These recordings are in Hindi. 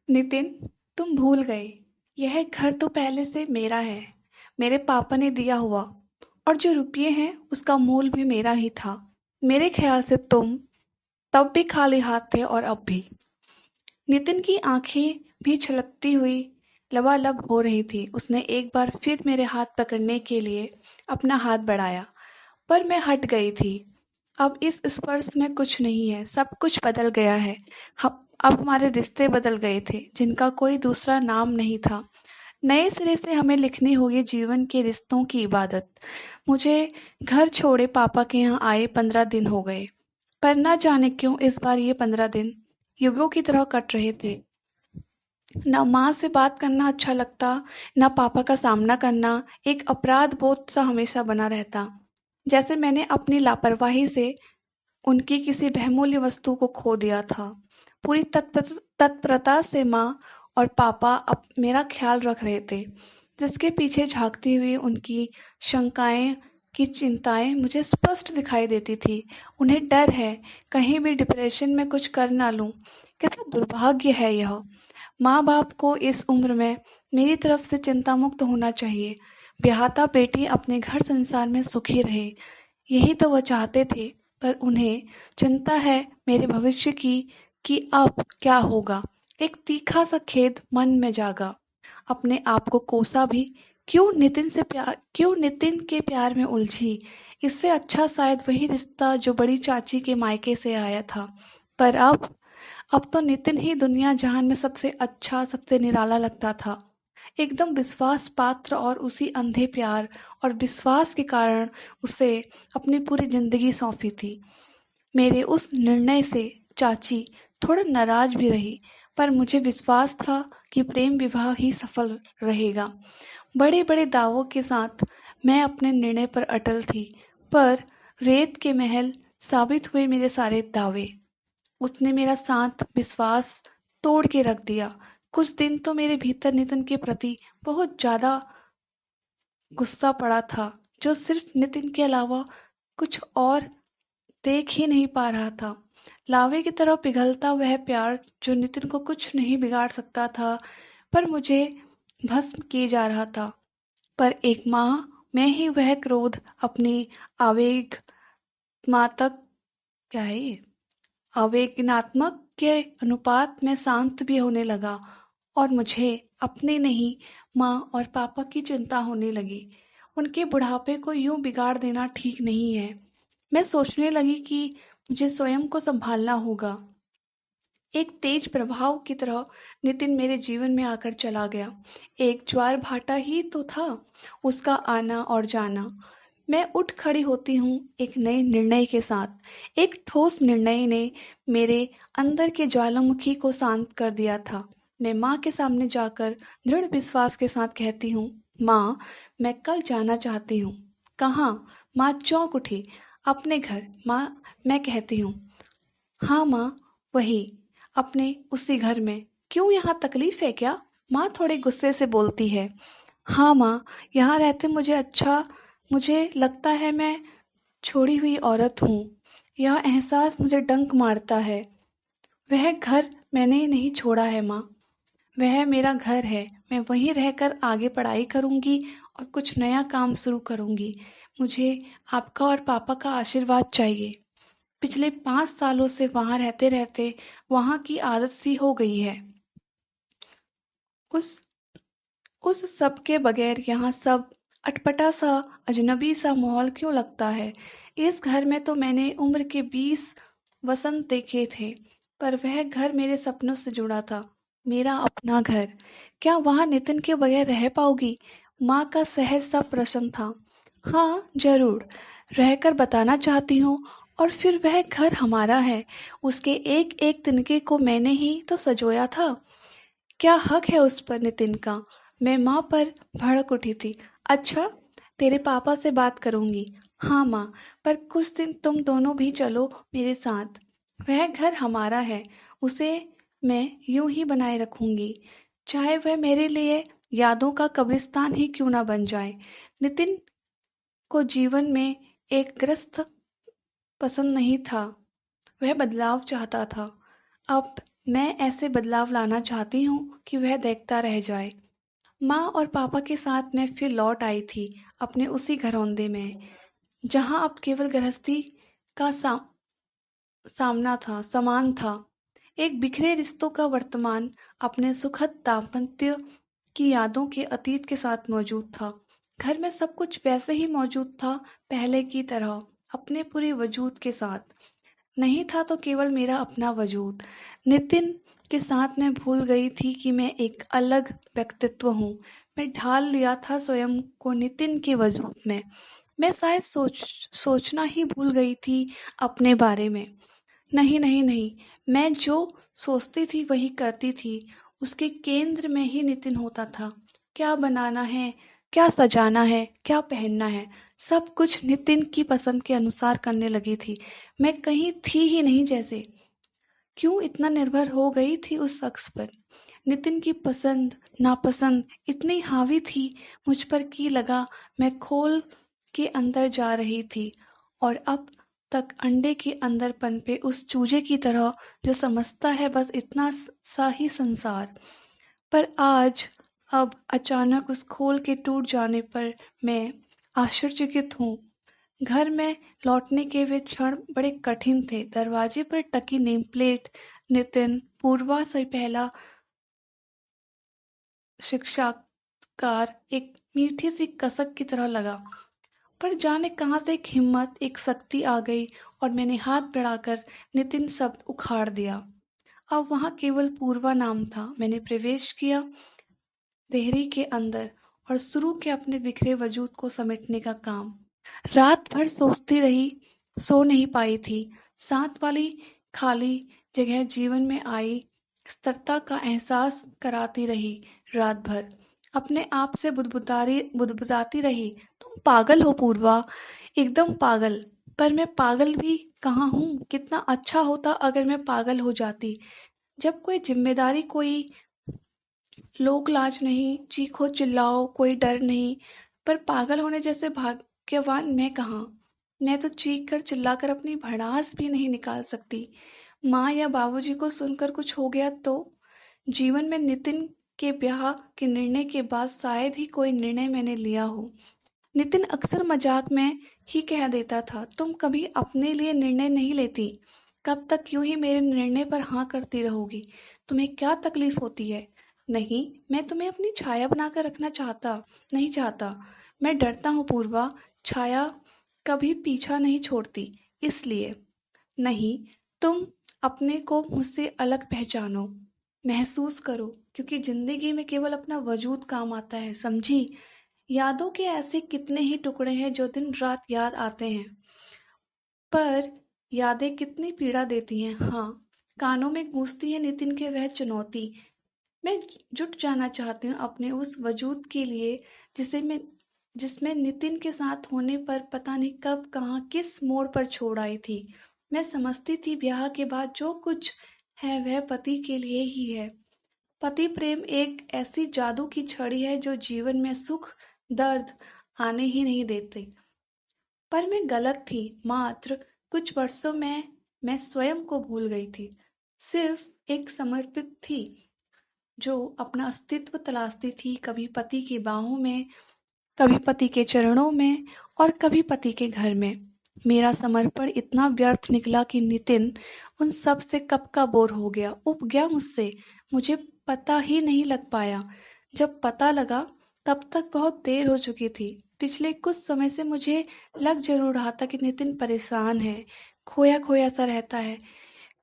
नितिन, तुम भूल गए। यह घर तो पहले से मेरा है, मेरे पापा ने दिया हुआ। और जो रुपये हैं उसका मूल भी मेरा ही था। मेरे ख्याल से तुम तब भी खाली हाथ थे और अब भी। नितिन की आंखें भी छलकती हुई लबालब हो रही थी। उसने एक बार फिर मेरे हाथ पकड़ने के लिए अपना हाथ बढ़ाया, पर मैं हट गई थी। अब इस स्पर्श में कुछ नहीं है, सब कुछ बदल गया है। हम अब हमारे रिश्ते बदल गए थे, जिनका कोई दूसरा नाम नहीं था। नए सिरे से हमें लिखनी होगी जीवन के रिश्तों की इबादत। मुझे घर छोड़े पापा के यहाँ आए 15 दिन हो गए, पर न जाने क्यों इस बार ये 15 दिन युगों की तरह कट रहे थे। न माँ से बात करना अच्छा लगता, न पापा का सामना करना। एक अपराध बोध सा हमेशा बना रहता, जैसे मैंने अपनी लापरवाही से उनकी किसी बहुमूल्य वस्तु को खो दिया था। पूरी तत्परता से माँ और पापा अब मेरा ख्याल रख रहे थे, जिसके पीछे झांकती हुई उनकी शंकाएं की चिंताएं मुझे स्पष्ट दिखाई देती थी। उन्हें डर है कहीं भी डिप्रेशन में कुछ कर ना लूं। कितना दुर्भाग्य है यह। माँ बाप को इस उम्र में मेरी तरफ से चिंता मुक्त होना चाहिए। ब्याहता बेटी अपने घर संसार में सुखी रहे, यही तो वह चाहते थे। पर उन्हें चिंता है मेरे भविष्य की, कि अब क्या होगा। एक तीखा सा खेद मन में जागा। अपने आप को कोसा भी, क्यों नितिन के प्यार में उलझी। इससे अच्छा शायद वही रिश्ता जो बड़ी चाची के मायके से आया था। पर अब तो नितिन ही दुनिया जहान में सबसे अच्छा, सबसे निराला लगता था। एकदम विश्वास पात्र, और उसी अंधे प्यार और विश्वास के कारण उसे अपनी पूरी जिंदगी सौंपी थी। मेरे उस निर्णय से चाची थोड़ा नाराज भी रही, पर मुझे विश्वास था कि प्रेम विवाह ही सफल रहेगा। बड़े बड़े दावों के साथ मैं अपने निर्णय पर अटल थी, पर रेत के महल साबित हुए मेरे सारे दावे। उसने मेरा साथ विश्वास तोड़ के रख दिया। कुछ दिन तो मेरे भीतर नितिन के प्रति बहुत ज्यादा गुस्सा पड़ा था, जो सिर्फ नितिन के अलावा कुछ और देख ही नहीं पा रहा था। लावे की तरह पिघलता वह प्यार जो नितिन को कुछ नहीं बिगाड़ सकता था, पर मुझे भस्म किए जा रहा था। पर एक माँ में ही वह क्रोध अपनी आवेग मातक क्या है ये आवेगनात्मक के अनुपात में शांत भी होने लगा, और मुझे अपने नहीं, माँ और पापा की चिंता होने लगी। उनके बुढ़ापे को यूं बिगाड़ देना ठीक नहीं है। मैं सोचने लगी कि मुझे स्वयं को संभालना होगा। एक तेज प्रभाव की तरह नितिन मेरे जीवन में आकर चला गया। एक ज्वार भाटा ही तो था उसका आना और जाना। मैं उठ खड़ी होती हूँ एक नए निर्णय के साथ। एक ठोस निर्णय ने मेरे अंदर के ज्वालामुखी को शांत कर दिया था। मैं माँ के सामने जाकर दृढ़ विश्वास के साथ कहती हूँ, माँ, मैं कल जाना चाहती हूँ। कहाँ? माँ चौंक उठी। अपने घर, माँ, मैं कहती हूँ। हाँ माँ, वही, अपने उसी घर में। क्यों, यहाँ तकलीफ है क्या? माँ थोड़े गुस्से से बोलती है। हाँ माँ, यहाँ रहते मुझे लगता है मैं छोड़ी हुई औरत हूँ। यह एहसास मुझे डंक मारता है। वह घर मैंने नहीं छोड़ा है माँ, वह मेरा घर है। मैं वहीं रहकर आगे पढ़ाई करूँगी और कुछ नया काम शुरू करूँगी। मुझे आपका और पापा का आशीर्वाद चाहिए। पिछले 5 सालों से वहां रहते रहते वहां की आदत सी हो गई है। उस उस सब के बगैर यहाँ सब अटपटा सा, अजनबी सा माहौल क्यों लगता है। इस घर में तो मैंने उम्र के 20 वसंत देखे थे, पर वह घर मेरे सपनों से जुड़ा था। मेरा अपना घर। क्या वहाँ नितिन के बगैर रह पाओगी? माँ का सहज सा प्रश्न था। हाँ जरूर, रहकर बताना चाहती हूँ। और फिर वह घर हमारा है। उसके एक एक तिनके को मैंने ही तो सजोया था। क्या हक है उस पर नितिन का? मैं माँ पर भड़क उठी थी। अच्छा, तेरे पापा से बात करूंगी। हाँ माँ, पर कुछ दिन तुम दोनों भी चलो मेरे साथ। वह घर हमारा है, उसे मैं यूं ही बनाए रखूंगी, चाहे वह मेरे लिए यादों का कब्रिस्तान ही क्यों ना बन जाए। नितिन को जीवन में एक ग्रस्त पसंद नहीं था, वह बदलाव चाहता था। अब मैं ऐसे बदलाव लाना चाहती हूँ कि वह देखता रह जाए। माँ और पापा के साथ मैं फिर लौट आई थी अपने उसी घरौंदे में, जहाँ अब केवल गृहस्थी का सामना था, समान था। एक बिखरे रिश्तों का वर्तमान अपने सुखद दाम्पत्य की यादों के अतीत के साथ मौजूद था। घर में सब कुछ वैसे ही मौजूद था, पहले की तरह, अपने पूरे वजूद के साथ। नहीं था तो केवल मेरा अपना वजूद। नितिन के साथ मैं भूल गई थी कि मैं एक अलग व्यक्तित्व हूँ। मैं ढाल लिया था स्वयं को नितिन के वजूद में। मैं शायद सोचना ही भूल गई थी अपने बारे में। नहीं, नहीं, नहीं, मैं जो सोचती थी वही करती थी। उसके केंद्र में ही नितिन होता था। क्या बनाना है, क्या सजाना है, क्या पहनना है, सब कुछ नितिन की पसंद के अनुसार करने लगी थी। मैं कहीं थी ही नहीं जैसे। क्यों इतना निर्भर हो गई थी उस शख्स पर? नितिन की पसंद, नापसंद इतनी हावी थी मुझ पर कि लगा मैं खोल के अंदर जा रही थी और अब तक अंडे के अंदर पनपे उस चूजे की तरह जो समझता है बस इतना सा ही संसार। पर आज अब अचानक उस खोल के टूट जाने पर मैं आश्चर्यचकित हूँ। घर में लौटने के वे क्षण बड़े कठिन थे। दरवाजे पर टकी नेम प्लेट नितिन पूर्वा से पहला साक्षात्कार एक मीठी सी कसक की तरह लगा। पर जाने कहाँ से एक हिम्मत, एक शक्ति आ गई और मैंने हाथ बढ़ाकर नितिन शब्द उखाड़ दिया। अब वहाँ केवल पूर्वा नाम था। मैंने प्रवेश किया देहरी के अंदर और शुरू किया अपने बिखरे वजूद को समेटने का काम। रात भर सोचती रही, सो नहीं पाई थी। साथ वाली खाली जगह जीवन में आई स्थिरता का एहसास कराती रही रात भर। अपने आप से बुदबुदाती रही, तुम पागल हो पूर्वा, एकदम पागल। पर मैं पागल भी कहाँ हूँ? कितना अच्छा होता अगर मैं पागल हो जाती। जब कोई जिम्मेदारी, कोई लोक लाज नहीं, चीखो चिल्लाओ, कोई डर नहीं। पर पागल होने जैसे भाग्यवान मैं कहाँ? मैं तो चीख कर चिल्लाकर अपनी भड़ास भी नहीं निकाल सकती। माँ या बाबूजी को सुनकर कुछ हो गया तो? जीवन में नितिन के ब्याह के निर्णय के बाद शायद ही कोई निर्णय मैंने लिया हो। नितिन अक्सर मजाक में ही कह देता था, तुम कभी अपने लिए निर्णय नहीं लेती। कब तक यूं ही मेरे निर्णय पर हाँ करती रहोगी? तुम्हें क्या तकलीफ होती है? नहीं, मैं तुम्हें अपनी छाया बनाकर रखना नहीं चाहता। मैं डरता हूँ पूर्वा, छाया कभी पीछा नहीं छोड़ती। इसलिए नहीं, तुम अपने को मुझसे अलग पहचानो, महसूस करो, क्योंकि जिंदगी में केवल अपना वजूद काम आता है, समझी? यादों के ऐसे कितने ही टुकड़े हैं जो दिन रात याद आते हैं, पर यादें कितनी पीड़ा देती हैं। हाँ, कानों में गूंजती है नितिन के वह चुनौती। मैं जुट जाना चाहती हूँ अपने उस वजूद के लिए जिसमें नितिन के साथ होने पर पता नहीं कब कहाँ किस मोड़ पर छोड़ आई थी। मैं समझती थी ब्याह के बाद जो कुछ है वह पति के लिए ही है। पति प्रेम एक ऐसी जादू की छड़ी है जो जीवन में सुख दर्द आने ही नहीं देते। पर मैं गलत थी। मात्र कुछ वर्षों में मैं स्वयं को भूल गई थी। सिर्फ एक समर्पित थी जो अपना अस्तित्व तलाशती थी, कभी पति की बाहों में, कभी पति के चरणों में और कभी पति के घर में। मेरा समर्पण इतना व्यर्थ निकला कि नितिन उन सब से कब का बोर हो गया, उब गया मुझसे। मुझे पता ही नहीं लग पाया। जब पता लगा तब तक बहुत देर हो चुकी थी। पिछले कुछ समय से मुझे लग जरूर रहा था कि नितिन परेशान है, खोया खोया सा रहता है।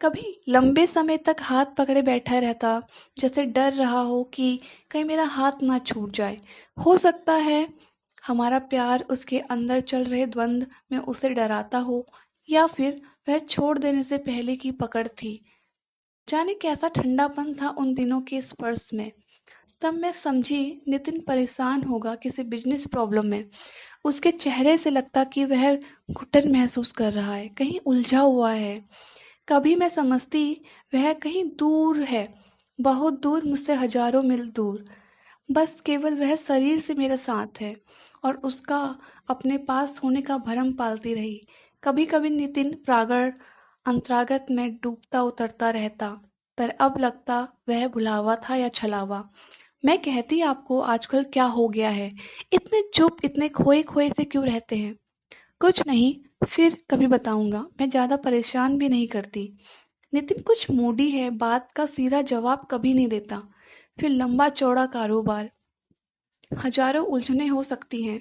कभी लंबे समय तक हाथ पकड़े बैठा रहता, जैसे डर रहा हो कि कहीं मेरा हाथ ना छूट जाए। हो सकता है हमारा प्यार उसके अंदर चल रहे द्वंद्व में उसे डराता हो, या फिर वह छोड़ देने से पहले की पकड़ थी। जाने कैसा ठंडापन था उन दिनों के स्पर्श में। तब मैं समझी नितिन परेशान होगा किसी बिजनेस प्रॉब्लम में। उसके चेहरे से लगता कि वह घुटन महसूस कर रहा है, कहीं उलझा हुआ है। कभी मैं समझती वह कहीं दूर है, बहुत दूर, मुझसे हजारों मील दूर। बस केवल वह शरीर से मेरा साथ है और उसका अपने पास होने का भरम पालती रही। कभी कभी नितिन प्रागड़ अंतरागत में डूबता उतरता रहता, पर अब लगता वह भुलावा था या छलावा। मैं कहती आपको आजकल क्या हो गया है, इतने चुप इतने खोए खोए से क्यों रहते हैं? कुछ नहीं, फिर कभी बताऊंगा। मैं ज़्यादा परेशान भी नहीं करती। नितिन कुछ मूडी है, बात का सीधा जवाब कभी नहीं देता। फिर लंबा चौड़ा कारोबार, हजारों उलझनें हो सकती हैं।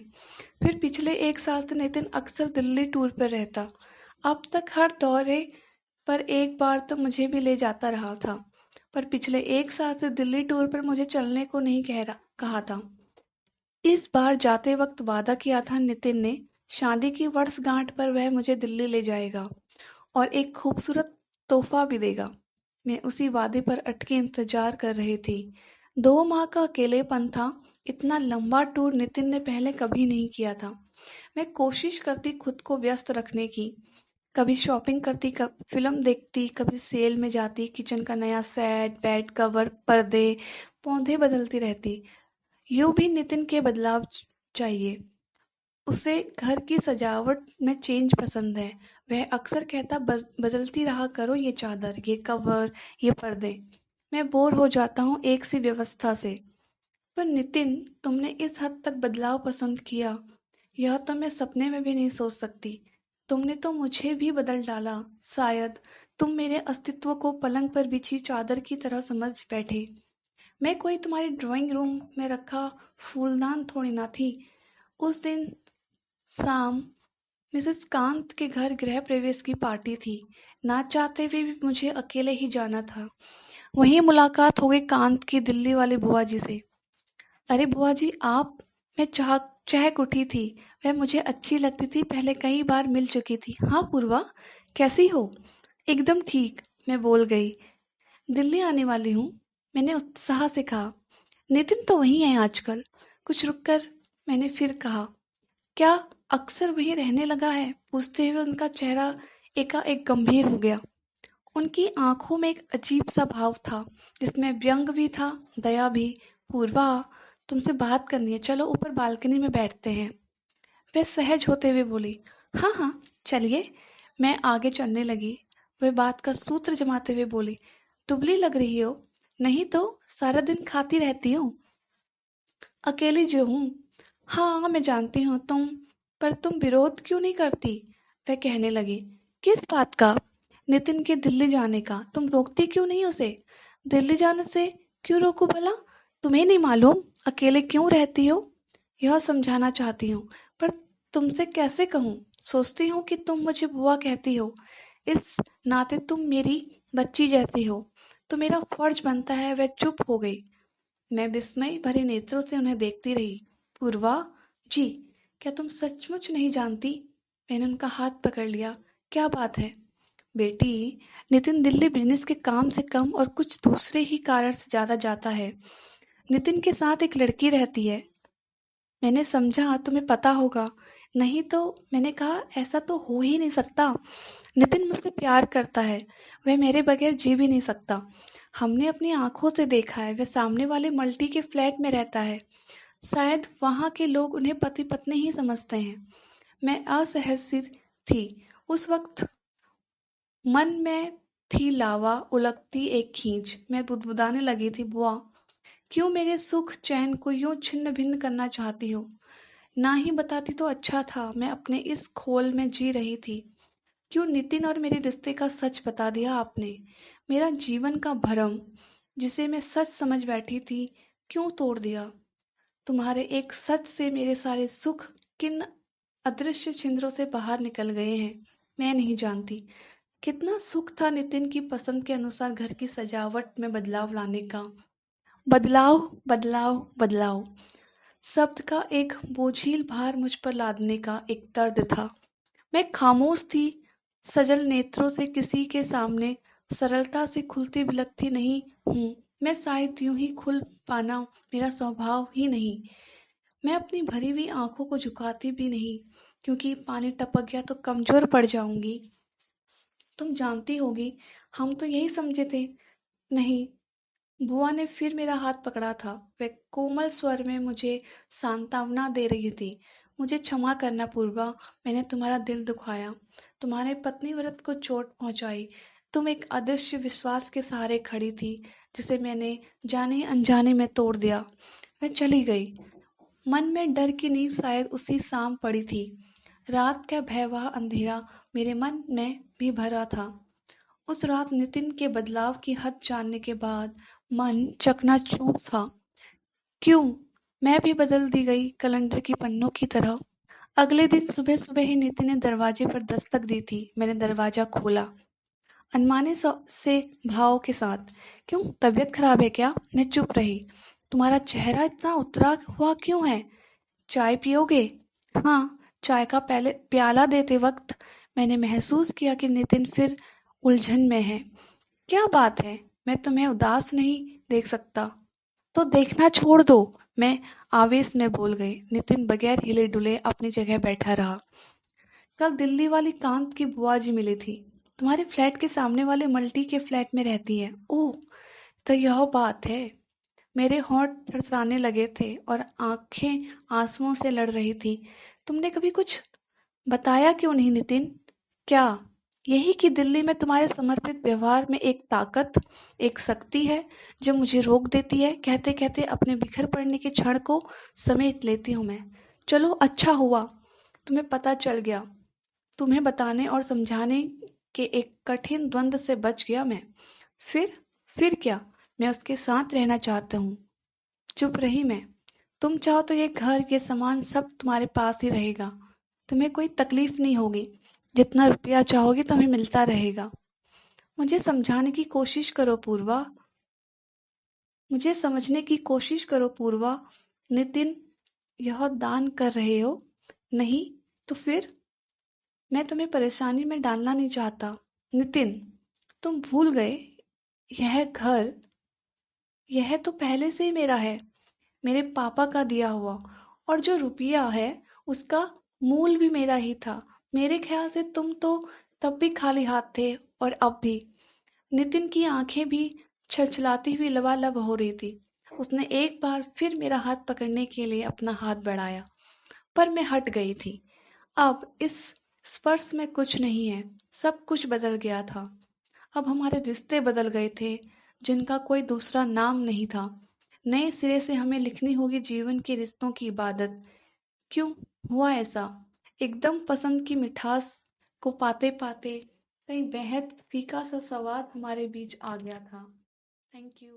फिर पिछले 1 साल से नितिन अक्सर दिल्ली टूर पर रहता। अब तक हर दौरे पर एक बार तो मुझे भी ले जाता रहा था, पर पिछले 1 साल से दिल्ली टूर पर मुझे चलने को नहीं कहा था। इस बार जाते वक्त वादा किया था नितिन ने, शादी की वर्षगांठ पर वह मुझे दिल्ली ले जाएगा और एक खूबसूरत तोहफा भी देगा। मैं उसी वादे पर अटके इंतजार कर रही थी। 2 माह का अकेलेपन था। इतना लंबा टूर नितिन ने पहले कभी नहीं किया था। मैं कोशिश करती खुद को व्यस्त रखने की। कभी शॉपिंग करती, कभी फिल्म देखती, कभी सेल में जाती, किचन का नया सेट, बेड कवर, पर्दे, पौधे बदलती रहती। यूं भी नितिन के बदलाव चाहिए। उसे घर की सजावट में चेंज पसंद है। वह अक्सर कहता, बदलती रहा करो ये चादर, ये कवर, ये पर्दे। मैं बोर हो जाता हूँ एक सी व्यवस्था से। पर नितिन, तुमने इस हद तक बदलाव पसंद किया, यह तो मैं सपने में भी नहीं सोच सकती। तुमने तो मुझे भी बदल डाला। शायद तुम मेरे अस्तित्व को पलंग पर बिछी चादर की तरह समझ बैठे। मैं कोई तुम्हारे ड्राइंग रूम में रखा फूलदान थोड़ी ना थी। उस दिन शाम मिसेस कांत के घर गृह प्रवेश की पार्टी थी। ना चाहते हुए भी मुझे अकेले ही जाना था। वहीं मुलाकात हो गई कांत की दिल्ली वाली बुआ जी से। अरे बुआ जी आप, मैं चहक उठी थी। वह मुझे अच्छी लगती थी, पहले कई बार मिल चुकी थी। हाँ पूर्वा, कैसी हो? एकदम ठीक, मैं बोल गई। दिल्ली आने वाली हूँ, मैंने उत्साह से कहा। नितिन तो वहीं है आजकल। कुछ रुककर मैंने फिर कहा, क्या अक्सर वहीं रहने लगा है? पूछते हुए उनका चेहरा एकाएक गंभीर हो गया। उनकी आंखों में एक अजीब सा भाव था, जिसमें व्यंग भी था, दया भी। पूर्वा, तुमसे बात करनी है, चलो ऊपर बालकनी में बैठते हैं। वह सहज होते हुए बोली, हाँ हाँ चलिए। मैं आगे चलने लगी। वह बात का सूत्र जमाते हुए बोली, दुबली लग रही हो। नहीं तो सारा दिन खाती रहती हो। अकेली जो हूँ। हाँ मैं जानती हूँ पर तुम विरोध क्यों नहीं करती? वह कहने लगी। किस बात का? नितिन के दिल्ली जाने का। तुम रोकती क्यों नहीं उसे? दिल्ली जाने से क्यों रोकूं भला? तुम्हें नहीं मालूम अकेले क्यों रहती हो? यह समझाना चाहती हूँ, पर तुमसे कैसे कहूँ? सोचती हूँ कि तुम मुझे बुआ कहती हो, इस नाते तुम मेरी बच्ची जैसी हो, तो मेरा फर्ज बनता है। वह चुप हो गई। मैं विस्मय भरे नेत्रों से उन्हें देखती रही। पूर्वा जी, क्या तुम सचमुच नहीं जानती? मैंने उनका हाथ पकड़ लिया। क्या बात है? बेटी, नितिन दिल्ली बिजनेस के काम से कम और कुछ दूसरे ही कारण से ज़्यादा जाता है। नितिन के साथ एक लड़की रहती है। मैंने समझा तुम्हें पता होगा। नहीं तो मैंने कहा, ऐसा तो हो ही नहीं सकता। नितिन मुझसे प्यार करता है। वह मेरे बगैर जी भी नहीं सकता। हमने अपनी आंखों से देखा है। वह सामने वाले मल्टी के फ्लैट में रहता है। शायद वहाँ के लोग उन्हें पति पत्नी ही समझते हैं। मैं असहज सी थी। उस वक्त मन में थी लावा उलगती एक खींच। मैं बुदबुदाने लगी थी, बुआ, क्यों मेरे सुख चैन को यूं छिन्न भिन्न करना चाहती हो? ना ही बताती तो अच्छा था। मैं अपने इस खोल में जी रही थी। क्यों नितिन और मेरे रिश्ते का सच बता दिया आपने? मेरा जीवन का भरम, जिसे मैं सच समझ बैठी थी, क्यों तोड़ दिया? तुम्हारे एक सच से मेरे सारे सुख किन अदृश्य छिंद्रों से बाहर निकल गए हैं, मैं नहीं जानती। कितना सुख था नितिन की पसंद के अनुसार घर की सजावट में बदलाव लाने का। बदलाव, बदलाव, बदलाव शब्द का एक बोझिल भार मुझ पर लादने का एक दर्द था। मैं खामोश थी, सजल नेत्रों से किसी के सामने सरलता से खुलती बिलखती नहीं हूँ। मैं शायद यूं ही खुल पाना मेरा स्वभाव ही नहीं। मैं अपनी भरी हुई आंखों को झुकाती भी नहीं, क्योंकि पानी टपक गया तो कमजोर पड़ जाऊंगी। तुम जानती होगी, हम तो यही समझे थे। नहीं। बुआ ने फिर मेरा हाथ पकड़ा था। वह कोमल स्वर में मुझे सांत्वना दे रही थी। मुझे क्षमा करना पूर्वा, मैंने तुम्हारा दिल दुखाया, तुम्हारे पत्नी व्रत को चोट पहुंचाई। तुम एक अदृश्य विश्वास के सहारे खड़ी थी, जिसे मैंने जाने अनजाने में तोड़ दिया। मैं चली गई। मन में डर की नींव शायद उसी शाम पड़ी थी। रात का भयावह अंधेरा मेरे मन में भी भरा था। उस रात नितिन के बदलाव की हद जानने के बाद मन चकनाचूर था। क्यों? मैं भी बदल दी गई कैलेंडर की पन्नों की तरह। अगले दिन सुबह सुबह ही नितिन ने दरवाजे पर दस्तक दी थी। मैंने दरवाजा खोला अनमाने से भाव के साथ। क्यों, तबीयत खराब है क्या? मैं चुप रही। तुम्हारा चेहरा इतना उतरा हुआ क्यों है? चाय पियोगे? हाँ। चाय का पहले प्याला देते वक्त मैंने महसूस किया कि नितिन फिर उलझन में है। क्या बात है? मैं तुम्हें उदास नहीं देख सकता। तो देखना छोड़ दो, मैं आवेश में बोल गई। नितिन बगैर हिले डुले अपनी जगह बैठा रहा। कल दिल्ली वाली कांत की बुआ जी मिली थी। तुम्हारे फ्लैट के सामने वाले मल्टी के फ्लैट में रहती है। ओह, तो यह बात है। मेरे होंठ थरथराने लगे थे और आंखें आंसुओं से लड़ रही थी। तुमने कभी कुछ बताया क्यों नहीं नितिन? क्या? यही कि दिल्ली में तुम्हारे समर्पित व्यवहार में एक ताकत, एक शक्ति है जो मुझे रोक देती है। कहते कहते अपने बिखर पड़ने के क्षण को समेट लेती हूँ मैं। चलो, अच्छा हुआ तुम्हें पता चल गया। तुम्हें बताने और समझाने के एक कठिन द्वंद्व से बच गया मैं। फिर फिर क्या? मैं उसके साथ रहना चाहता हूँ। चुप रही मैं। तुम चाहो तो ये घर, ये सामान सब तुम्हारे पास ही रहेगा। तुम्हें कोई तकलीफ नहीं होगी। जितना रुपया चाहोगी तुम्हें मिलता रहेगा। मुझे समझाने की कोशिश करो पूर्वा। मुझे समझने की कोशिश करो पूर्वा। नितिन, यह दान कर रहे हो? नहीं तो फिर? मैं तुम्हें परेशानी में डालना नहीं चाहता। नितिन, तुम भूल गए, यह घर, यह तो पहले से ही मेरा है, मेरे पापा का दिया हुआ। और जो रुपया है उसका मूल भी मेरा ही था। मेरे ख्याल से तुम तो तब भी खाली हाथ थे और अब भी। नितिन की आंखें भी छलछलाती हुई लबालब हो रही थी। उसने एक बार फिर मेरा हाथ पकड़ने के लिए अपना हाथ बढ़ाया, पर मैं हट गई थी। अब इस स्पर्श में कुछ नहीं है। सब कुछ बदल गया था। अब हमारे रिश्ते बदल गए थे, जिनका कोई दूसरा नाम नहीं था। नए सिरे से हमें लिखनी होगी जीवन के रिश्तों की इबादत। क्यों हुआ ऐसा? एकदम पसंद की मिठास को पाते पाते कहीं बेहद फीका सा स्वाद हमारे बीच आ गया था। Thank you.